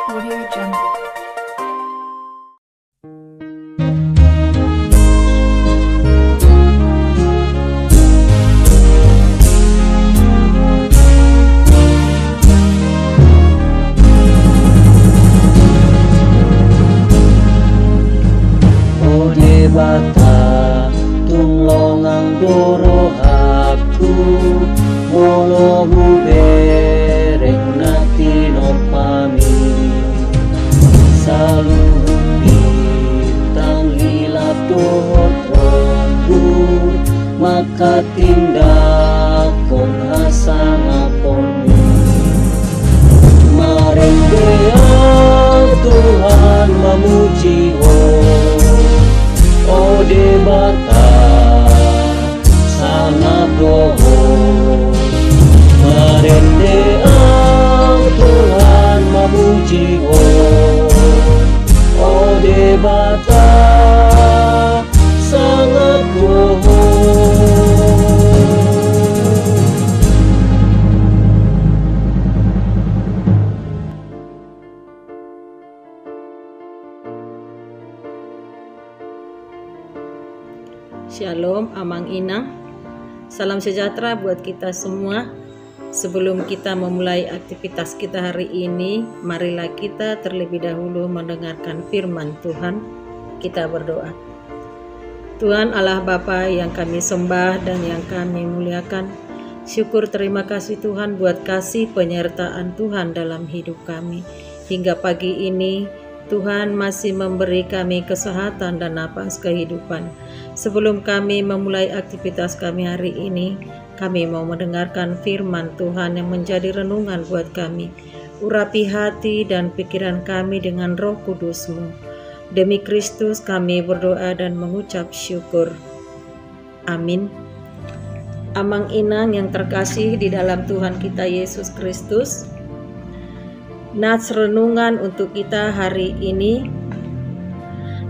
Audio Jungle. Ode bata tunglongang doro aku molo bereng natino pami salu bintang lilap dohot rombu maka tindakon hasang aponmu maring Tuhan memuji ode bata sangat doho merendeang Tuhan memuji ode bata sangat doho. Shalom, Amang Inang. Salam sejahtera buat kita semua. Sebelum kita memulai aktivitas kita hari ini, marilah kita terlebih dahulu mendengarkan firman Tuhan. Kita berdoa. Tuhan Allah Bapa yang kami sembah dan yang kami muliakan, syukur terima kasih Tuhan buat kasih penyertaan Tuhan dalam hidup kami. Hingga pagi ini Tuhan masih memberi kami kesehatan dan napas kehidupan. Sebelum kami memulai aktivitas kami hari ini, kami mau mendengarkan firman Tuhan yang menjadi renungan buat kami. Urapi hati dan pikiran kami dengan Roh Kudus-Mu. Demi Kristus kami berdoa dan mengucap syukur. Amin. Amang Inang yang terkasih di dalam Tuhan kita Yesus Kristus, nats renungan untuk kita hari ini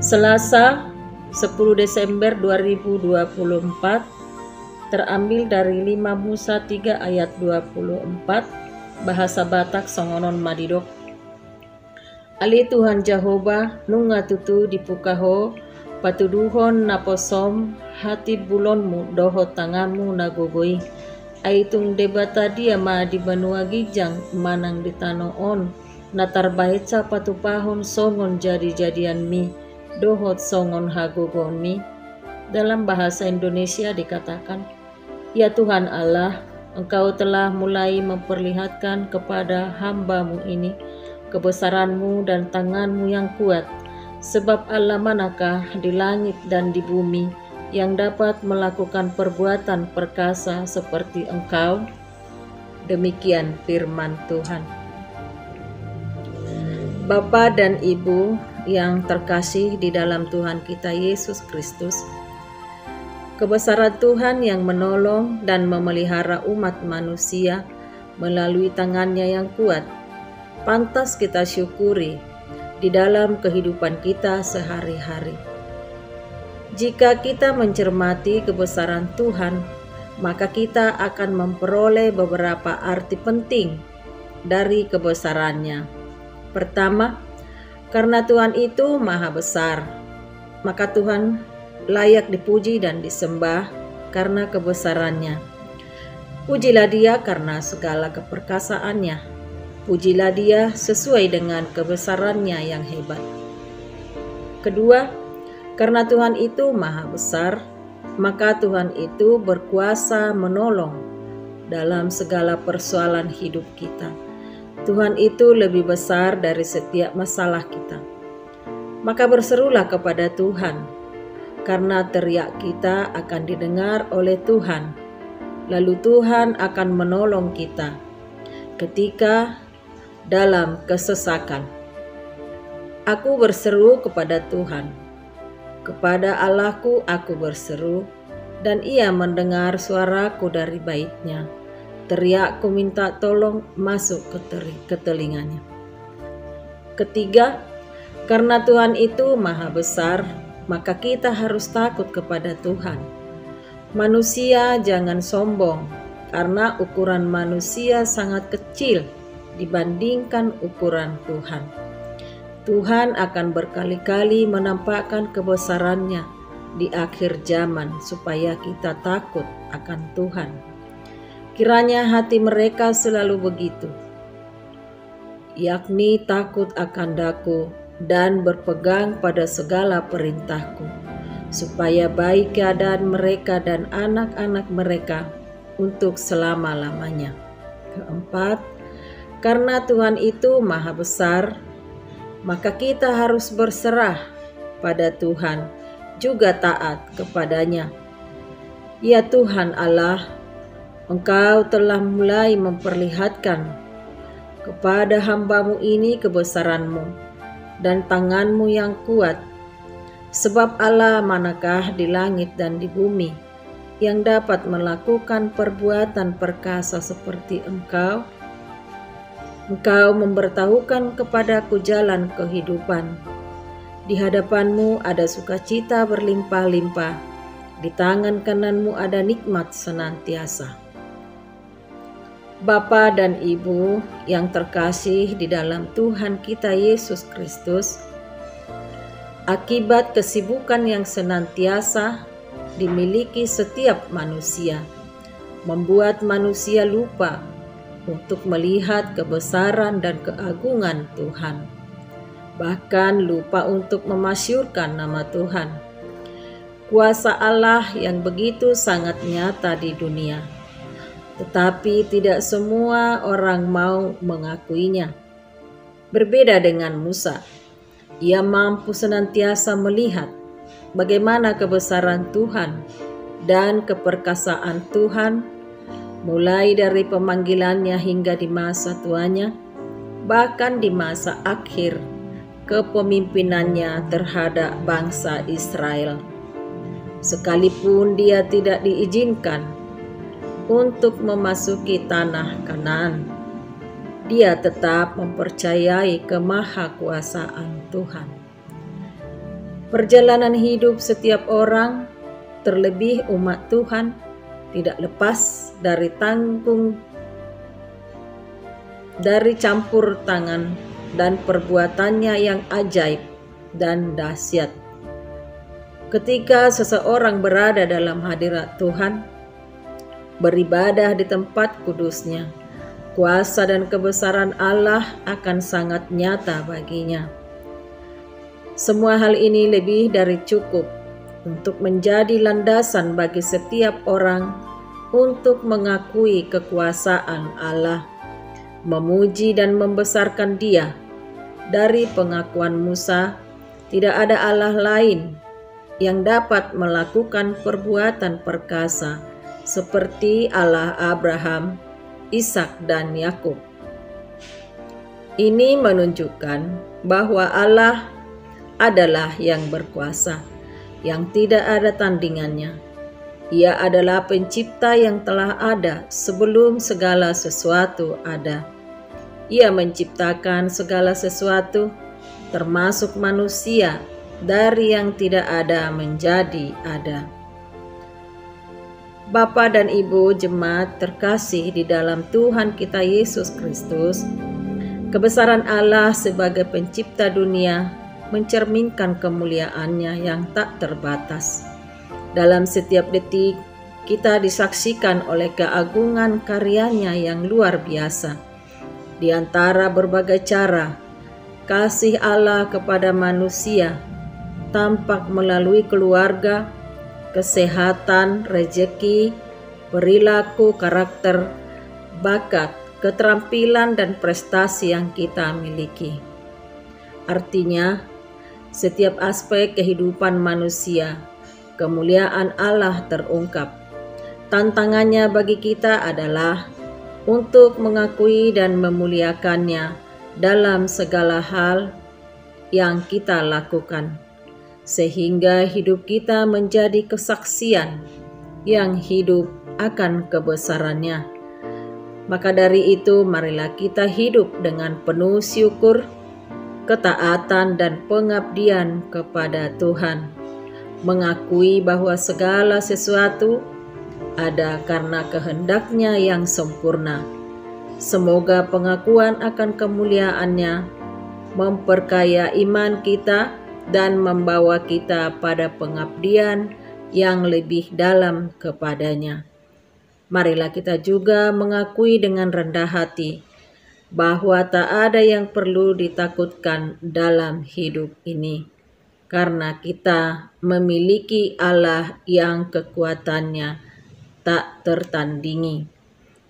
Selasa 10 Desember 2024 terambil dari 5 Musa 3 ayat 24 bahasa Batak Songonon Madidok. Ali Tuhan Jehovah nunga tutu dipukaho patuduhon naposom hati bulonmu doho tanganmu nagogoi aitung debata dia ma di banua gijang manang di tanoon natar baheca patupahon songon jadi-jadian mi dohot songon hagogon mi. Dalam bahasa Indonesia dikatakan, ya Tuhan Allah, Engkau telah mulai memperlihatkan kepada hamba-Mu ini kebesaran-Mu dan tangan-Mu yang kuat, sebab Allah manakah di langit dan di bumi yang dapat melakukan perbuatan perkasa seperti Engkau? Demikian firman Tuhan. Bapa dan Ibu yang terkasih di dalam Tuhan kita Yesus Kristus, kebesaran Tuhan yang menolong dan memelihara umat manusia melalui tangannya yang kuat, pantas kita syukuri di dalam kehidupan kita sehari-hari. Jika kita mencermati kebesaran Tuhan, maka kita akan memperoleh beberapa arti penting dari kebesarannya. Pertama, karena Tuhan itu maha besar, maka Tuhan layak dipuji dan disembah karena kebesarannya. Pujilah Dia karena segala keperkasaannya. Pujilah Dia sesuai dengan kebesarannya yang hebat. Kedua, karena Tuhan itu maha besar, maka Tuhan itu berkuasa menolong dalam segala persoalan hidup kita. Tuhan itu lebih besar dari setiap masalah kita. Maka berserulah kepada Tuhan, karena teriak kita akan didengar oleh Tuhan. Lalu Tuhan akan menolong kita ketika dalam kesesakan. Aku berseru kepada Tuhan. Kepada Allahku aku berseru, dan Ia mendengar suaraku dari baitnya. Teriakku minta tolong masuk ke telinganya. Ketiga, karena Tuhan itu maha besar, maka kita harus takut kepada Tuhan. Manusia jangan sombong, karena ukuran manusia sangat kecil dibandingkan ukuran Tuhan. Tuhan akan berkali-kali menampakkan kebesarannya di akhir zaman supaya kita takut akan Tuhan. Kiranya hati mereka selalu begitu, yakni takut akan Daku dan berpegang pada segala perintahku, supaya baik keadaan mereka dan anak-anak mereka untuk selama-lamanya. Keempat, karena Tuhan itu maha besar, maka kita harus berserah pada Tuhan, juga taat kepadanya. Ya Tuhan Allah, Engkau telah mulai memperlihatkan kepada hamba-Mu ini kebesaran-Mu dan tangan-Mu yang kuat. Sebab Allah manakah di langit dan di bumi yang dapat melakukan perbuatan perkasa seperti Engkau? Engkau memberitahukan kepadaku jalan kehidupan. Di hadapan-Mu ada sukacita berlimpah-limpah, di tangan kanan-Mu ada nikmat senantiasa. Bapa dan Ibu yang terkasih di dalam Tuhan kita Yesus Kristus, akibat kesibukan yang senantiasa dimiliki setiap manusia, membuat manusia lupa untuk melihat kebesaran dan keagungan Tuhan, bahkan lupa untuk memasyurkan nama Tuhan. Kuasa Allah yang begitu sangat nyata di dunia, tetapi tidak semua orang mau mengakuinya. Berbeda dengan Musa, ia mampu senantiasa melihat bagaimana kebesaran Tuhan dan keperkasaan Tuhan, mulai dari pemanggilannya hingga di masa tuanya, bahkan di masa akhir kepemimpinannya terhadap bangsa Israel. Sekalipun dia tidak diizinkan untuk memasuki tanah Kanaan, dia tetap mempercayai kemahakuasaan Tuhan. Perjalanan hidup setiap orang, terlebih umat Tuhan, tidak lepas dari campur tangan dan perbuatannya yang ajaib dan dahsyat. Ketika seseorang berada dalam hadirat Tuhan, beribadah di tempat kudusnya, kuasa dan kebesaran Allah akan sangat nyata baginya. Semua hal ini lebih dari cukup untuk menjadi landasan bagi setiap orang untuk mengakui kekuasaan Allah, memuji dan membesarkan Dia. Dari pengakuan Musa, tidak ada Allah lain yang dapat melakukan perbuatan perkasa seperti Allah Abraham, Ishak dan Yakub. Ini menunjukkan bahwa Allah adalah yang berkuasa, yang tidak ada tandingannya. Ia adalah pencipta yang telah ada sebelum segala sesuatu ada. Ia menciptakan segala sesuatu, termasuk manusia, dari yang tidak ada menjadi ada. Bapa dan Ibu jemaat terkasih di dalam Tuhan kita Yesus Kristus, kebesaran Allah sebagai pencipta dunia mencerminkan kemuliaannya yang tak terbatas. Dalam setiap detik, kita disaksikan oleh keagungan karyanya yang luar biasa. Di antara berbagai cara, kasih Allah kepada manusia tampak melalui keluarga, kesehatan, rezeki, perilaku, karakter, bakat, keterampilan, dan prestasi yang kita miliki. Artinya, setiap aspek kehidupan manusia, kemuliaan Allah terungkap. Tantangannya bagi kita adalah untuk mengakui dan memuliakannya dalam segala hal yang kita lakukan, sehingga hidup kita menjadi kesaksian yang hidup akan kebesarannya. Maka dari itu, marilah kita hidup dengan penuh syukur, ketaatan dan pengabdian kepada Tuhan, mengakui bahwa segala sesuatu ada karena kehendak-Nya yang sempurna. Semoga pengakuan akan kemuliaan-Nya memperkaya iman kita, dan membawa kita pada pengabdian yang lebih dalam kepadanya. Marilah kita juga mengakui dengan rendah hati bahwa tak ada yang perlu ditakutkan dalam hidup ini, karena kita memiliki Allah yang kekuatannya tak tertandingi.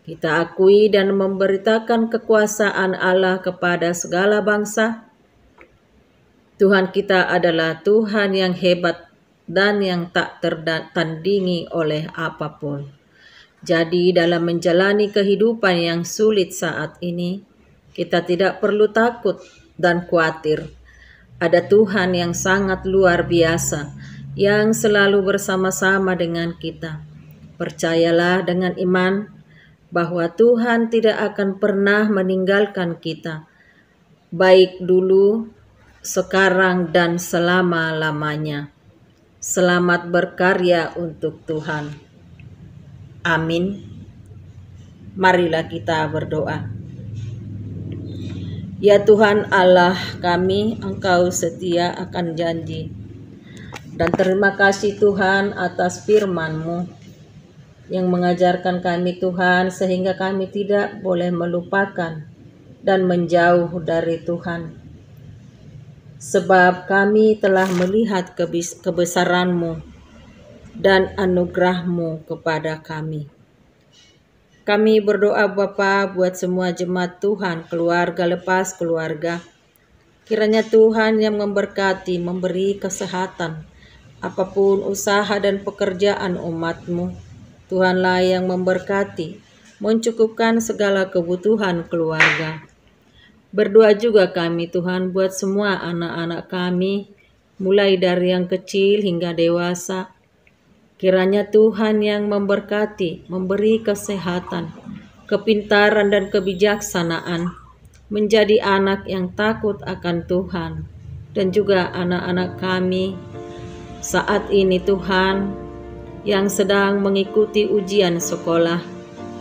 Kita akui dan memberitakan kekuasaan Allah kepada segala bangsa. Tuhan kita adalah Tuhan yang hebat dan yang tak tertandingi oleh apapun. Jadi dalam menjalani kehidupan yang sulit saat ini, kita tidak perlu takut dan khawatir. Ada Tuhan yang sangat luar biasa, yang selalu bersama-sama dengan kita. Percayalah dengan iman bahwa Tuhan tidak akan pernah meninggalkan kita, baik dulu, sekarang, dan selama-lamanya. Selamat berkarya untuk Tuhan. Amin. Marilah kita berdoa. Ya Tuhan Allah kami, Engkau setia akan janji. Dan terima kasih Tuhan atas firman-Mu yang mengajarkan kami Tuhan, sehingga kami tidak boleh melupakan dan menjauh dari Tuhan. Sebab kami telah melihat kebesaran-Mu dan anugerah-Mu kepada kami. Kami berdoa Bapa buat semua jemaat Tuhan, keluarga lepas keluarga. Kiranya Tuhan yang memberkati, memberi kesehatan, apapun usaha dan pekerjaan umat-Mu. Tuhanlah yang memberkati, mencukupkan segala kebutuhan keluarga. Berdoa juga kami Tuhan buat semua anak-anak kami, mulai dari yang kecil hingga dewasa. Kiranya Tuhan yang memberkati, memberi kesehatan, kepintaran dan kebijaksanaan, menjadi anak yang takut akan Tuhan. Dan juga anak-anak kami saat ini Tuhan, yang sedang mengikuti ujian sekolah,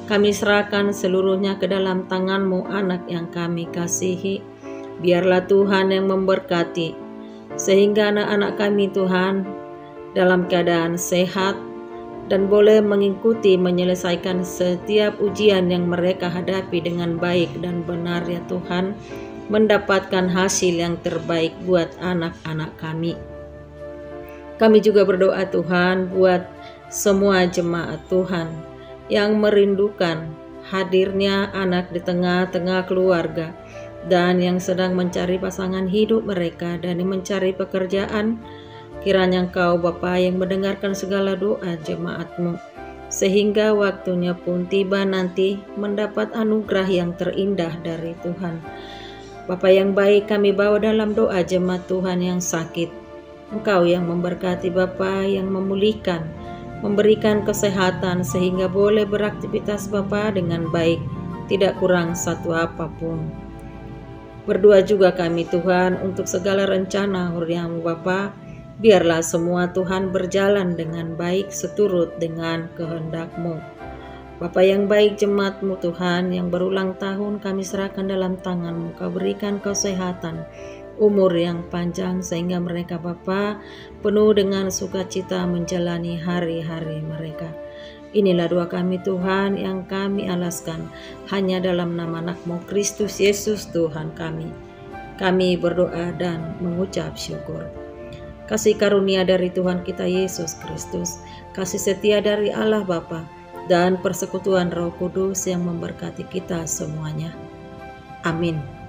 kami serahkan seluruhnya ke dalam tangan-Mu, anak yang kami kasihi. Biarlah Tuhan yang memberkati, sehingga anak-anak kami Tuhan dalam keadaan sehat dan boleh mengikuti menyelesaikan setiap ujian yang mereka hadapi dengan baik dan benar ya Tuhan, mendapatkan hasil yang terbaik buat anak-anak kami. Kami juga berdoa Tuhan buat semua jemaat Tuhan yang merindukan hadirnya anak di tengah-tengah keluarga dan yang sedang mencari pasangan hidup mereka dan mencari pekerjaan. Kiranya Engkau Bapa yang mendengarkan segala doa jemaat-Mu, sehingga waktunya pun tiba nanti mendapat anugerah yang terindah dari Tuhan. Bapa yang baik, kami bawa dalam doa jemaat Tuhan yang sakit. Engkau yang memberkati Bapa, yang memulihkan, memberikan kesehatan sehingga boleh beraktivitas Bapa dengan baik, tidak kurang satu apapun. Berdoa juga kami Tuhan untuk segala rencana hurian-Mu Bapa, biarlah semua Tuhan berjalan dengan baik seturut dengan kehendak-Mu. Bapa yang baik, jemaat-Mu Tuhan yang berulang tahun kami serahkan dalam tangan-Mu. Kau berikan kesehatan, umur yang panjang sehingga mereka Bapa penuh dengan sukacita menjalani hari-hari mereka. Inilah doa kami Tuhan yang kami alaskan hanya dalam nama anak-Mu Kristus Yesus Tuhan kami. Kami berdoa dan mengucap syukur. Kasih karunia dari Tuhan kita Yesus Kristus, kasih setia dari Allah Bapa, dan persekutuan Roh Kudus yang memberkati kita semuanya. Amin.